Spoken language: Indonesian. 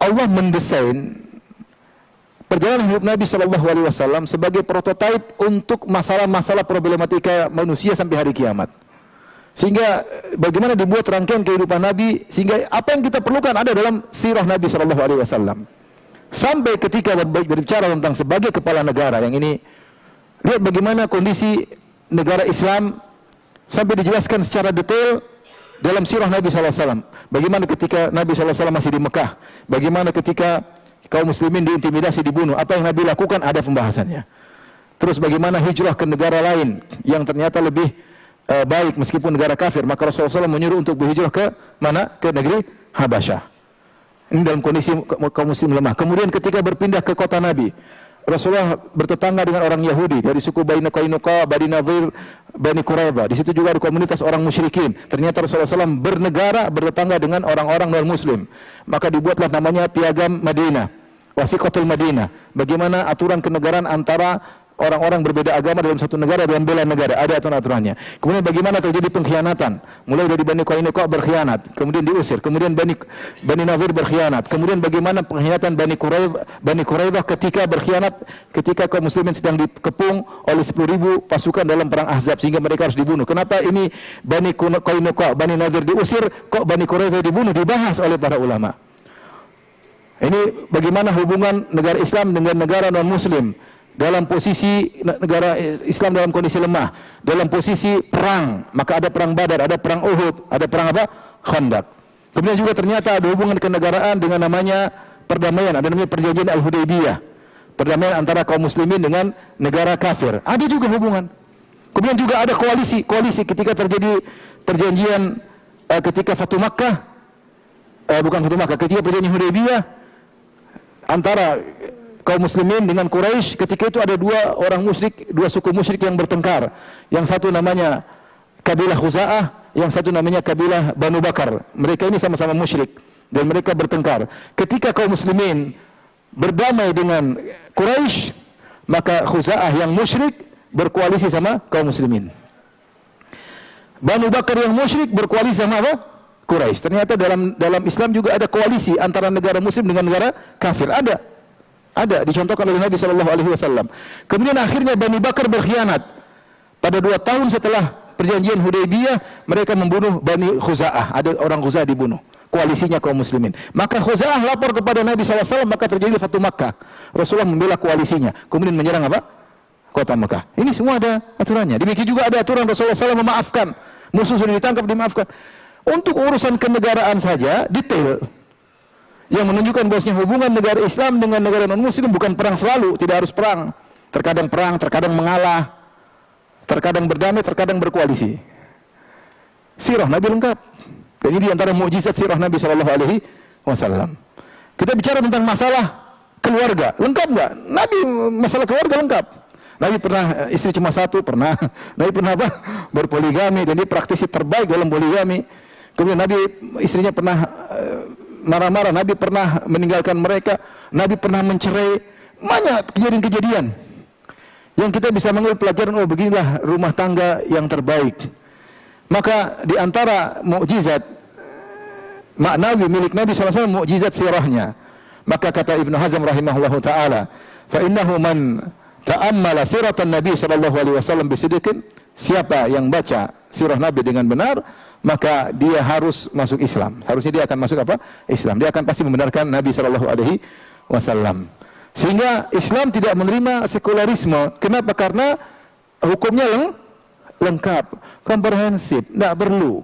Allah mendesain perjalanan hidup Nabi Shallallahu Alaihi Wasallam sebagai prototipe untuk masalah-masalah problematika manusia sampai hari kiamat. Sehingga bagaimana dibuat rangkaian kehidupan Nabi, sehingga apa yang kita perlukan ada dalam sirah Nabi Shallallahu Alaihi Wasallam. Sampai ketika berbicara tentang sebagai kepala negara, yang ini lihat bagaimana kondisi negara Islam sampai dijelaskan secara detail dalam sirah Nabi Shallallahu Alaihi Wasallam. Bagaimana ketika Nabi Shallallahu Alaihi Wasallam masih di Mekah, bagaimana ketika kaum muslimin diintimidasi, dibunuh, apa yang Nabi lakukan ada pembahasannya. Terus bagaimana hijrah ke negara lain yang ternyata lebih baik meskipun negara kafir, maka Rasulullah SAW menyuruh untuk berhijrah ke mana? Ke negeri Habasyah. Ini dalam kondisi kaum muslim lemah. Kemudian ketika berpindah ke kota Nabi, Rasulullah bertetangga dengan orang Yahudi dari suku Bani Qainuqa, Bani Nadir, Bani Quraidah. Di situ juga ada komunitas orang musyrikin. Ternyata Rasulullah SAW bernegara, bertetangga dengan orang-orang non-muslim. Maka dibuatlah namanya Piagam Madinah, Wafiqatul Madinah. Bagaimana aturan kenegaraan antara orang-orang berbeda agama dalam satu negara, dalam bela negara, ada aturan-aturannya. Kemudian bagaimana terjadi pengkhianatan, mulai dari Bani Qainuqa berkhianat, kemudian diusir, kemudian Bani Nadir berkhianat, kemudian bagaimana pengkhianatan Bani Quraidah ketika berkhianat, ketika kaum muslimin sedang dikepung oleh 10.000 pasukan dalam perang Ahzab, sehingga mereka harus dibunuh. Kenapa ini Bani Qainuqa, Bani Nadir diusir, kok Bani Quraidah dibunuh? Dibahas oleh para ulama. Ini bagaimana hubungan negara Islam dengan negara non-muslim dalam posisi negara Islam dalam kondisi lemah, dalam posisi perang. Maka ada perang Badar, ada perang Uhud, ada perang apa? Khandaq. Kemudian juga ternyata ada hubungan kenegaraan dengan namanya perdamaian, ada namanya perjanjian Al-Hudaybiyah, perdamaian antara kaum muslimin dengan negara kafir, ada juga hubungan. Kemudian juga ada koalisi ketika terjadi perjanjian ketika Fatu Makkah, ketika perjanjian Hudaybiyah antara kaum muslimin dengan Quraisy. Ketika itu ada dua suku musyrik yang bertengkar. Yang satu namanya kabilah Khuza'ah, yang satu namanya kabilah Banu Bakar. Mereka ini sama-sama musyrik dan mereka bertengkar. Ketika kaum muslimin berdamai dengan Quraisy, maka Khuza'ah yang musyrik berkoalisi sama kaum muslimin. Banu Bakar yang musyrik berkoalisi sama apa? Quraisy. Ternyata dalam Islam juga ada koalisi antara negara muslim dengan negara kafir. Ada dicontohkan oleh Nabi Shallallahu Alaihi Wasallam. Kemudian akhirnya Bani Bakar berkhianat. Pada 2 tahun setelah perjanjian Hudaybiyah, mereka membunuh Bani Khuza'ah. Ada orang Khuza'ah dibunuh, koalisinya kaum muslimin. Maka Khuza'ah lapor kepada Nabi SAW, maka terjadi Fatu Makkah. Rasulullah membela koalisinya, kemudian menyerang apa? Kota Makkah. Ini semua ada aturannya. Demikian juga ada aturan Rasulullah SAW memaafkan. Musuh sudah ditangkap, dimaafkan. Untuk urusan kenegaraan saja, detail. Yang menunjukkan bahwasanya hubungan negara Islam dengan negara non-muslim bukan perang selalu, tidak harus perang. Terkadang perang, terkadang mengalah, terkadang berdamai, terkadang berkoalisi. Sirah Nabi lengkap. Dan ini diantara mukjizat sirah Nabi Shallallahu Alaihi Wasallam. Kita bicara tentang masalah keluarga, lengkap nggak? Nabi masalah keluarga lengkap. Nabi pernah istri cuma 1, pernah. Nabi pernah apa? Berpoligami, dan dia praktisi terbaik dalam poligami. Kemudian Nabi istrinya pernah marah-marah, Nabi pernah meninggalkan mereka, Nabi pernah mencerai. Banyak kejadian-kejadian yang kita bisa mengambil pelajaran, oh beginilah rumah tangga yang terbaik. Maka di antara mukjizat maknawi milik Nabi SAW, mukjizat sirahnya. Maka kata Ibnu Hazm rahimahullahu taala, fa innahu man ta'ammala siratan Nabi sallallahu alaihi wasallam bisidqin, siapa yang baca sirah Nabi dengan benar, maka dia harus masuk Islam. Harusnya dia akan masuk apa? Islam. Dia akan pasti membenarkan Nabi sallallahu alaihi wasallam. Sehingga Islam tidak menerima sekularisme. Kenapa? Karena hukumnya lengkap, komprehensif, tidak perlu